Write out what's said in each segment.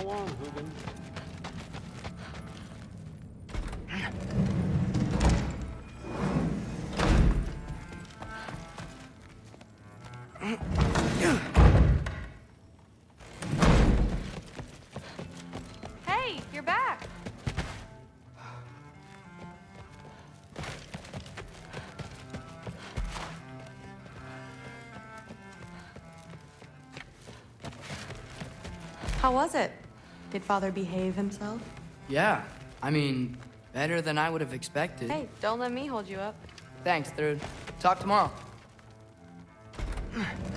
along, Hugin. Hey, you're back. How was it? Did Father behave himself? Yeah, I mean, better than I would have expected. Hey, don't let me hold you up. Thanks, Thrud. Talk tomorrow.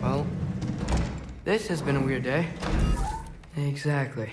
Well, this has been a weird day. Exactly.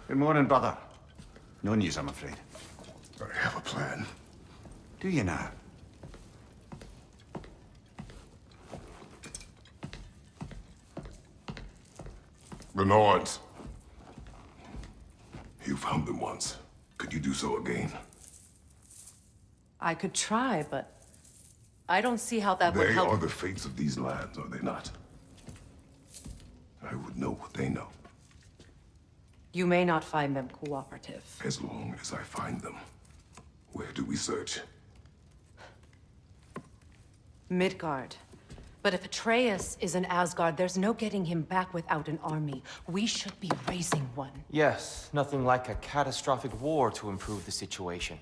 Good morning, brother. No news, I'm afraid. I have a plan. Do you now? The Nords. You found them once. Could you do so again? I could try, but I don't see how that would They help. are the fates of these lands, are they not? I would know what they know, You may not find them cooperative. as long as I find them. Where do we search? Midgard. But if Atreus is in Asgard, there's no getting him back without an army. We should be raising one. Yes, nothing like a catastrophic war to improve the situation.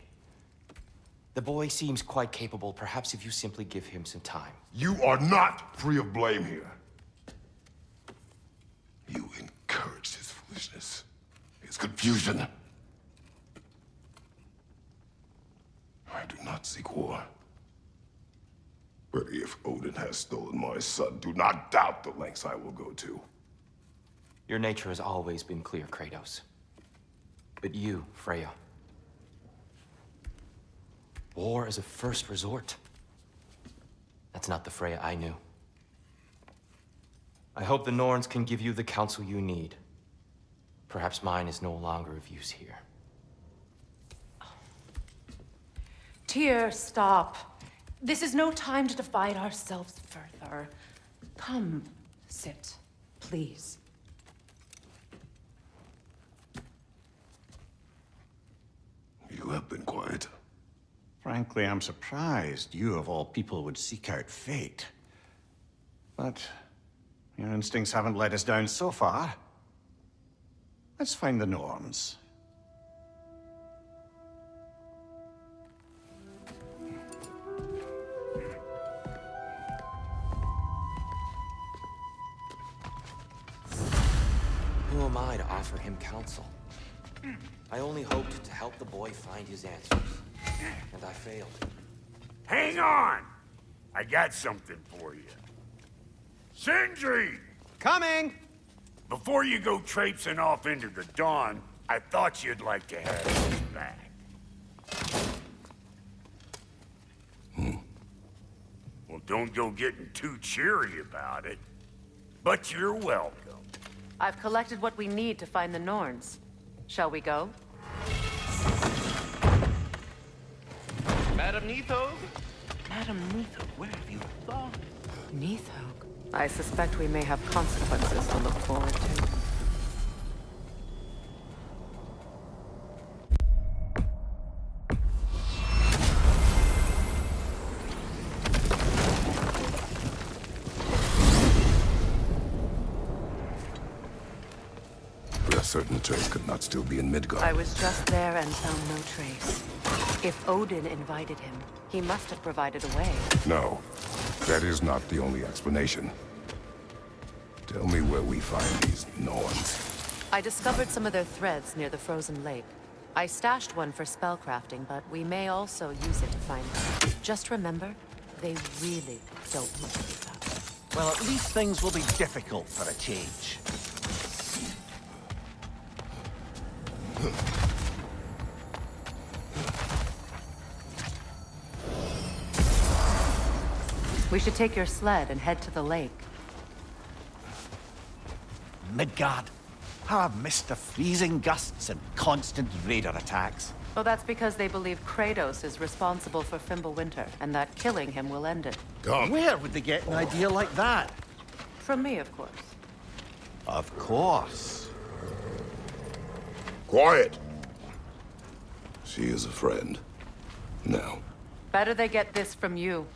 The boy seems quite capable. Perhaps if you simply give him some time. You are not free of blame here. You encouraged his foolishness, his confusion. I do not seek war. But if Odin has stolen my son, do not doubt the lengths I will go to. Your nature has always been clear, Kratos. But you, Freya. War is a first resort. That's not the Freya I knew. I hope the Norns can give you the counsel you need. Perhaps mine is no longer of use here. Tyr, stop. This is no time to divide ourselves further. Come, sit, please. You have been quiet. Frankly, I'm surprised you, of all people, would seek out fate. But your instincts haven't let us down so far. Let's find the Norns. Who am I to offer him counsel? I only hoped to help the boy find his answers. And I failed. Hang on! I got something for you. Sindri! Coming! Before you go traipsing off into the dawn, I thought you'd like to have this back. Well, don't go getting too cheery about it. But you're welcome. I've collected what we need to find the Norns. Shall we go? Madam Neathog? Madam Neathog, where have you gone? Neathog? I suspect we may have consequences to look forward to. We are certain Trace could not still be in Midgard. I was just there and found no trace. If Odin invited him, he must have provided a way. No, that is not the only explanation. Tell me where we find these Norns. I discovered some of their threads near the frozen lake. I stashed one for spellcrafting, but we may also use it to find them. Just remember, they really don't look to be found. Well, at least things will be difficult for a change. We should take your sled and head to the lake. Midgard. How I've missed the freezing gusts and constant raider attacks. Well, that's because they believe Kratos is responsible for Fimbulwinter, and that killing him will end it. Where would they get an idea like that? From me, of course. Of course. Quiet! She is a friend. Now. Better they get this from you.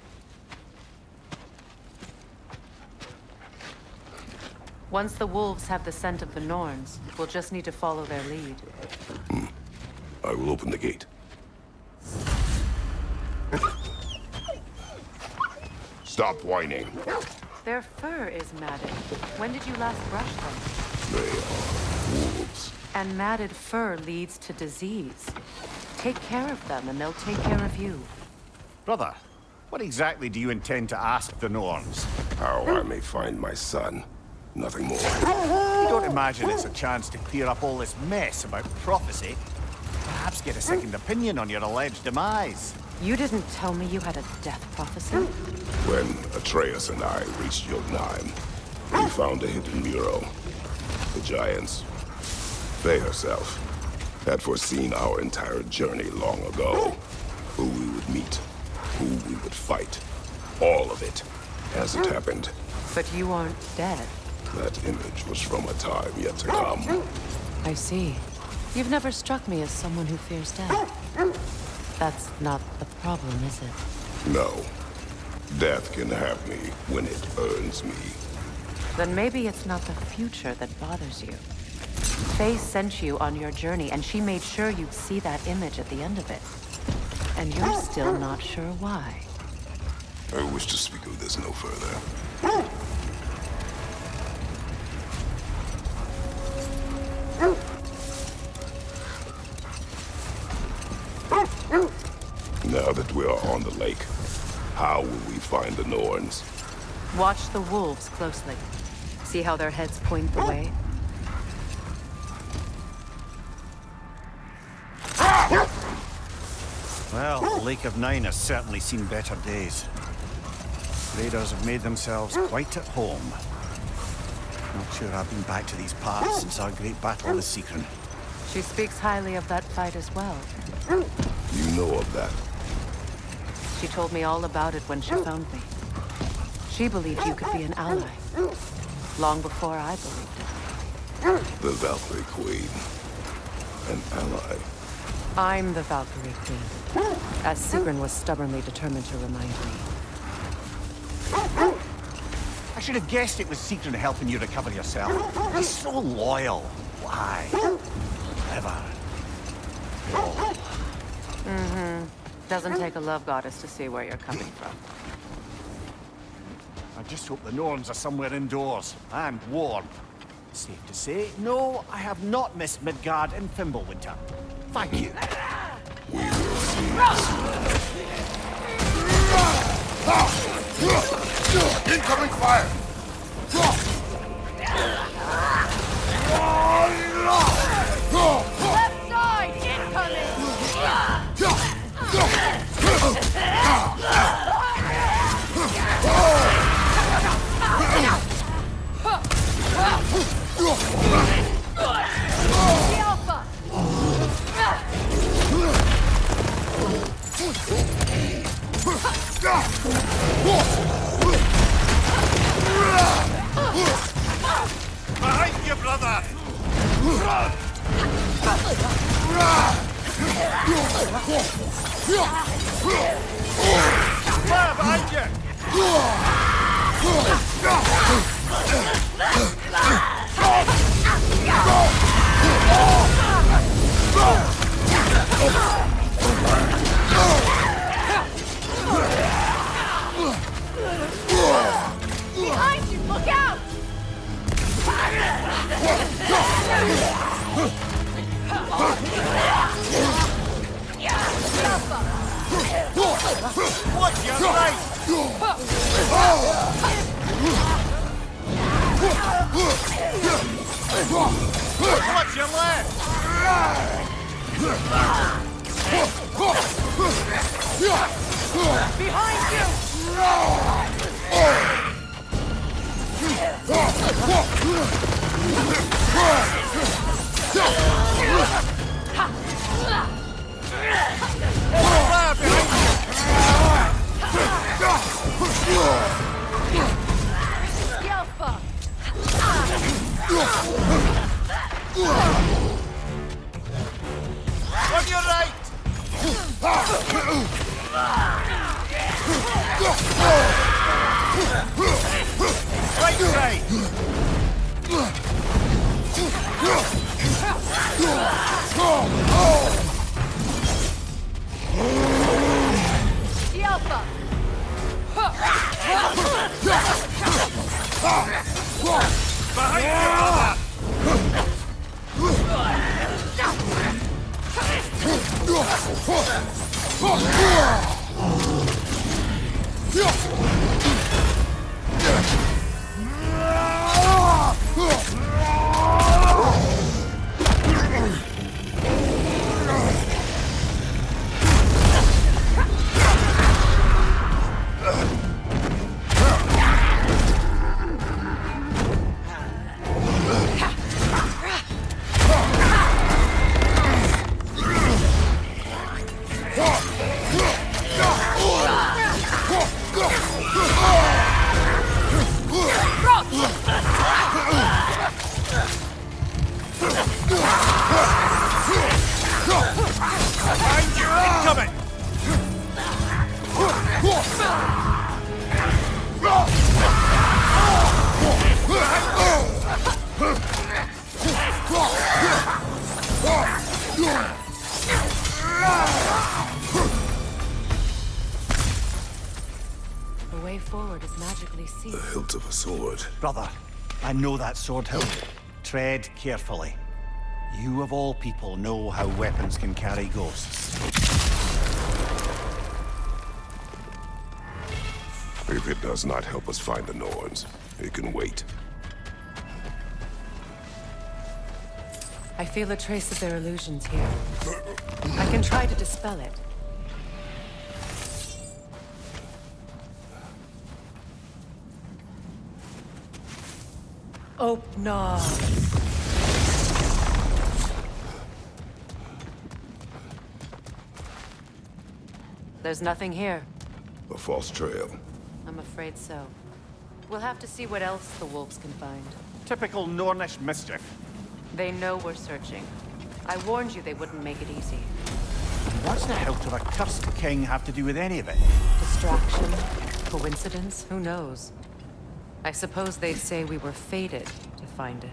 Once the wolves have the scent of the Norns, we'll just need to follow their lead. I will open the gate. Stop whining. Their fur is matted. When did you last brush them? They are wolves. And matted fur leads to disease. Take care of them, and they'll take care of you. Brother, what exactly do you intend to ask the Norns? How I may find my son. Nothing more. You don't imagine it's a chance to clear up all this mess about prophecy? Perhaps get a second opinion on your alleged demise. You didn't tell me you had a death prophecy? When Atreus and I reached Jotunheim, we found a hidden mural. The giants, Faye herself, had foreseen our entire journey long ago. Who we would meet, who we would fight. All of it, as it happened. But you aren't dead. That image was from a time yet to come. I see. You've never struck me as someone who fears death. That's not the problem, is it? No. Death can have me when it earns me. Then maybe it's not the future that bothers you. Faye sent you on your journey, and she made sure you'd see that image at the end of it. And you're still not sure why. I wish to speak of this no further. Now that we are on the lake, how will we find the Norns? Watch the wolves closely. See how their heads point the way? Well, the Lake of Nine has certainly seen better days. Raiders have made themselves quite at home. Not sure I've been back to these parts since our great battle with Sigrun. She speaks highly of that fight as well. You know of that. She told me all about it when she found me. She believed you could be an ally. Long before I believed it. The Valkyrie Queen. An ally. I'm the Valkyrie Queen. As Sigrun was stubbornly determined to remind me. I should have guessed it was Sigrun helping you recover yourself. He's so loyal. Why? Ever. Doesn't take a love goddess to see where you're coming from. I just hope the Norns are somewhere indoors and warm. Safe to say, no, I have not missed Midgard in Fimbulwinter. Thank you. We will see. Incoming fire! Left side, incoming! Fire behind you! Behind you! Look out! Watch your right! Watch your left! Behind you! Fire behind Yelpa! you! On your right! Right side! Yelpa! Behind you, brother! Behind you, incoming! The way forward is magically The sealed. hilt of a sword. Brother, I know that sword hilt. Tread carefully. You of all people know how weapons can carry ghosts. If it does not help us find the Norns, it can wait. I feel a trace of their illusions here. I can try to dispel it. Open. There's nothing here. A false trail. I'm afraid so. We'll have to see what else the wolves can find. Typical Nornish mischief. They know we're searching. I warned you they wouldn't make it easy. What's the hilt of a cursed king have to do with any of it? Distraction? Coincidence? Who knows? I suppose they say we were fated to find it.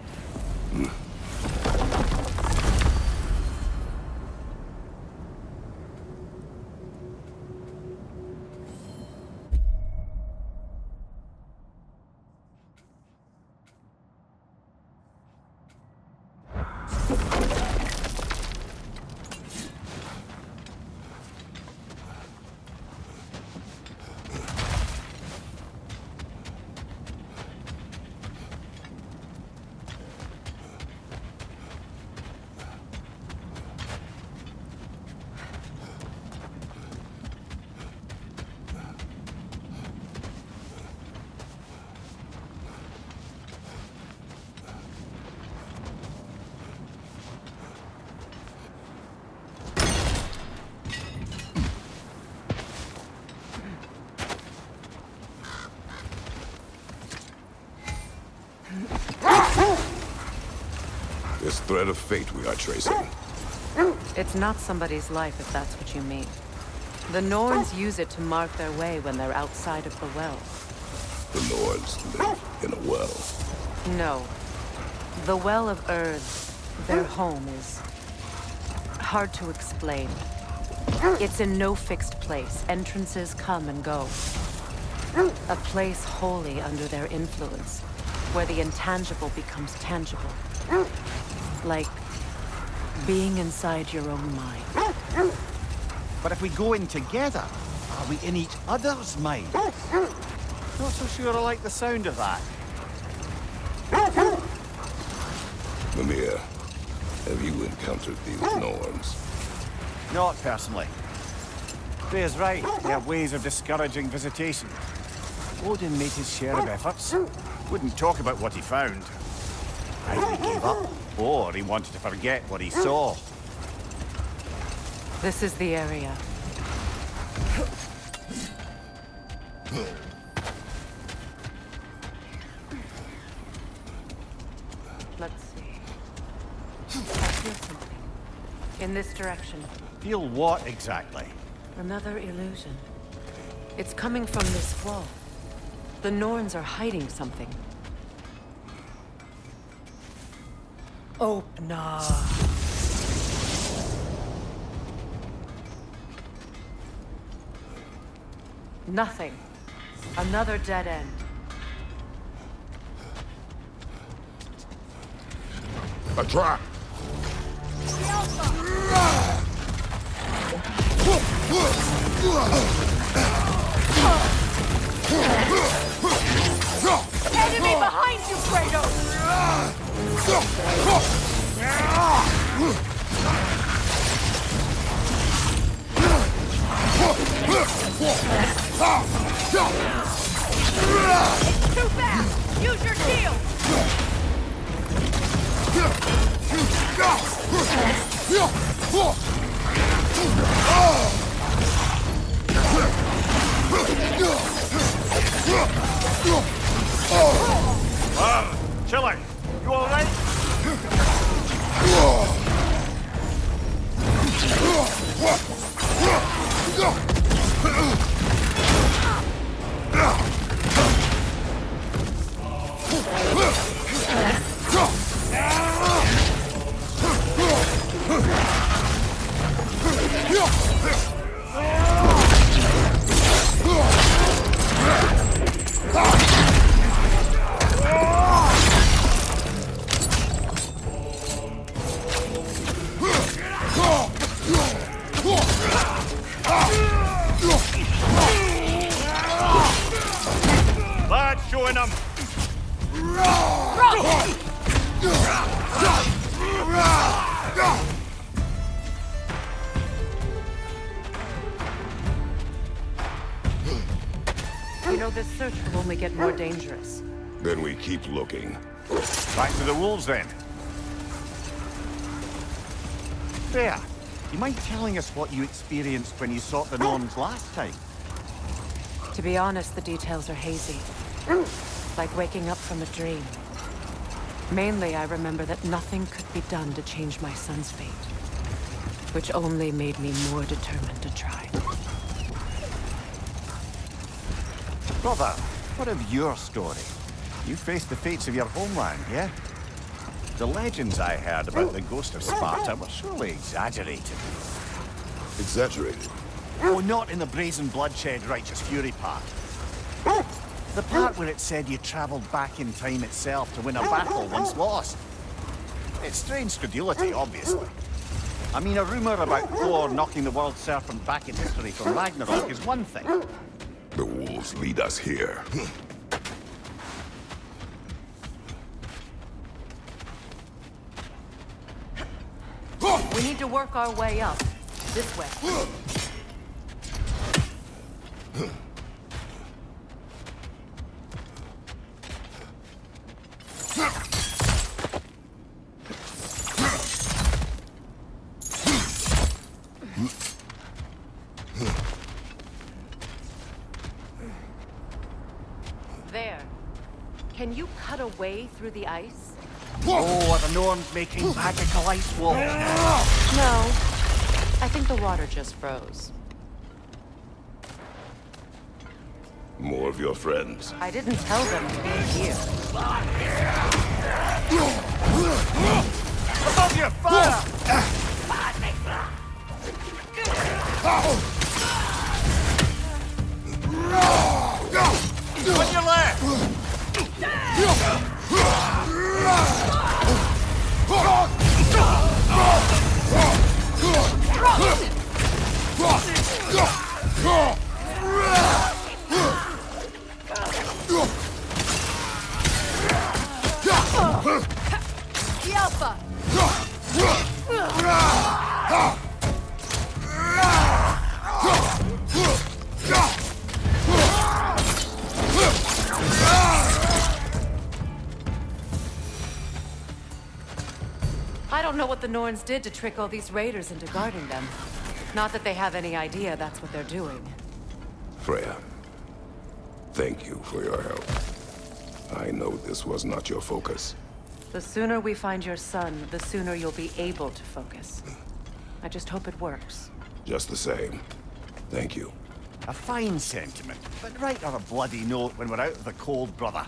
This thread of fate we are tracing. It's not somebody's life, if that's what you mean. The Norns use it to mark their way when they're outside of the well. The Nords live in a well. No. The Well of Earth, their home, is hard to explain. It's in no fixed place. Entrances come and go. A place wholly under their influence, where the intangible becomes tangible. Like being inside your own mind. But if we go in together, are we in each other's mind? Not so sure I like the sound of that. Mimir, have you encountered these Norns? Not personally. Freya's right. They have ways of discouraging visitation. Odin made his share of efforts. Wouldn't talk about what he found. Either he gave up, or he wanted to forget what he saw. This is the area. Let's see. I feel something. In this direction. Feel what exactly? Another illusion. It's coming from this wall. The Norns are hiding something. Opener. Nothing. Another dead end. A trap! Enemy behind you, Kratos! It's too fast! Use your shield! Chiller, you all right? Lad, showing them. You know, this search will only get more dangerous. Then we keep looking. Back to the wolves then. There. You mind telling us what you experienced when you sought the Norns last time? To be honest, the details are hazy. Like waking up from a dream. Mainly, I remember that nothing could be done to change my son's fate. Which only made me more determined to try. Brother, what of your story? You faced the fates of your homeland, yeah? The legends I heard about the ghost of Sparta were surely exaggerated. Exaggerated? Oh, not in the brazen bloodshed righteous fury part. The part where it said you traveled back in time itself to win a battle once lost. It's strange credulity, obviously. I mean, a rumor about Thor knocking the world serpent back in history from Ragnarök is one thing. The wolves lead us here. We need to work our way up. This way. There. Can you cut a way through the ice? Oh, are the Norns making magical ice walls? No. I think the water just froze. More of your friends. I didn't tell them to be here. Above your fire! On your left! The Alpha! I don't know what the Norns did to trick all these raiders into guarding them. Not that they have any idea that's what they're doing. Freya, thank you for your help. I know this was not your focus. The sooner we find your son, the sooner you'll be able to focus. I just hope it works. Just the same, thank you. A fine sentiment, but write her a bloody note when we're out of the cold, brother.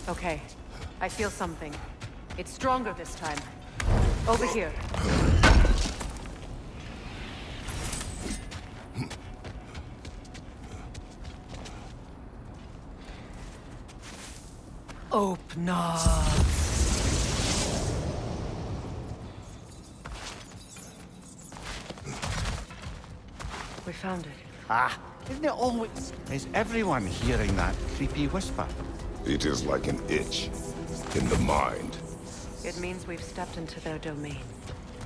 Okay, I feel something. It's stronger this time. Over here. Open up. We found it. Ah, isn't it always... Is everyone hearing that creepy whisper? It is like an itch in the mind. It means we've stepped into their domain.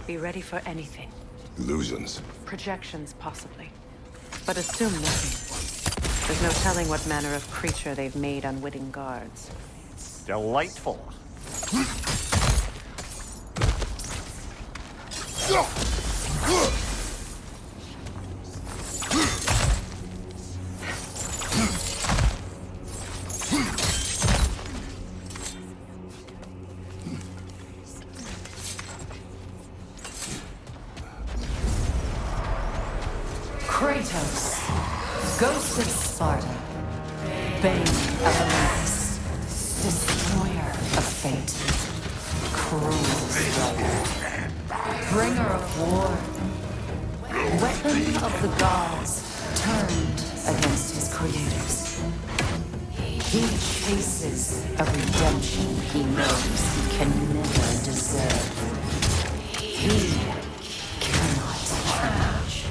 Be ready for anything. Illusions. Projections, possibly. But assume nothing. There's no telling what manner of creature they've made unwitting guards. Delightful. Kratos, Ghost of Sparta, Bane of Olympus, Destroyer of Fate, Cruel Slayer, Bringer of War, Weapon of the Gods, turned against his creators. He chases a redemption he knows he can never deserve. He cannot change.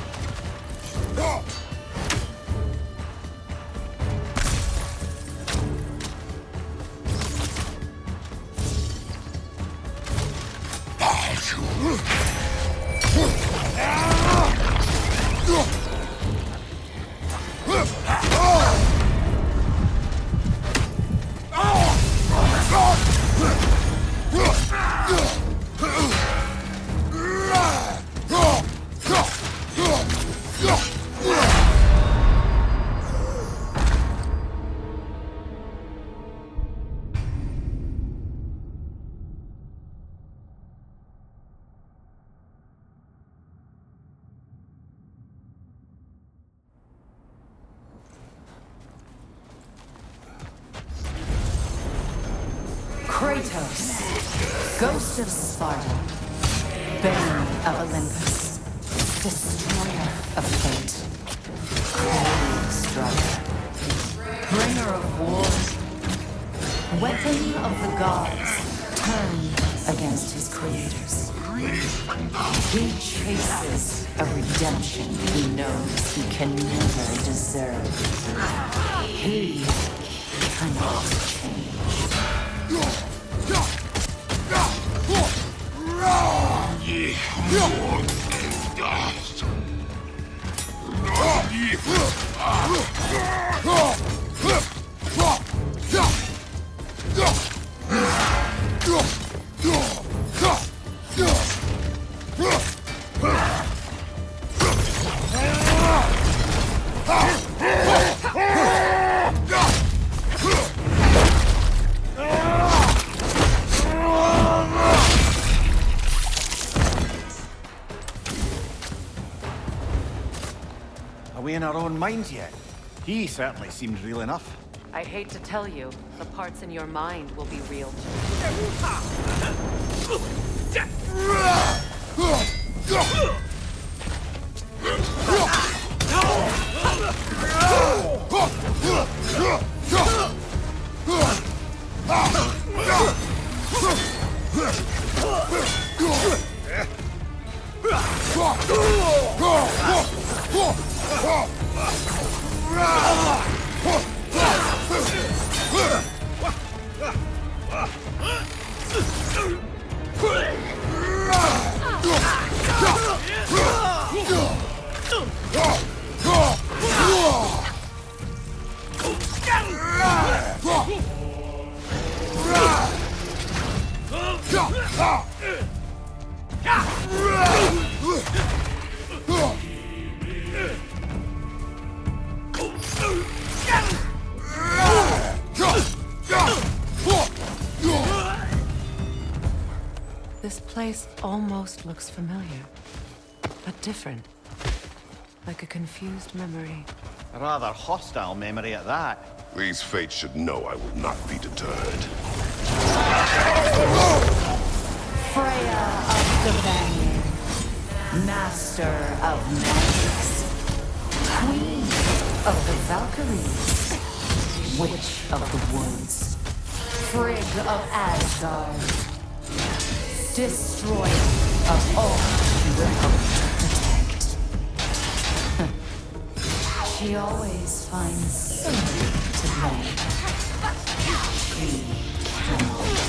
Kratos, Ghost of Sparta, Bane of Olympus, Destroyer of Fate, Cold Striker, Bringer of War, Weapon of the Gods, turned against his creators. He chases a redemption he knows he can never deserve. He cannot change. Are we in our own minds yet? He certainly seems real enough. I hate to tell you, the parts in your mind will be real too. This place almost looks familiar, but different. Like a confused memory. A rather hostile memory at that. These fates should know I will not be deterred. Freya of the Vanguard, Master of Magics, Queen of the Valkyries, Witch of the Woods, Frigg of Asgard, Destroyer of all she will hope to protect. She always finds somebody to blame. She cannot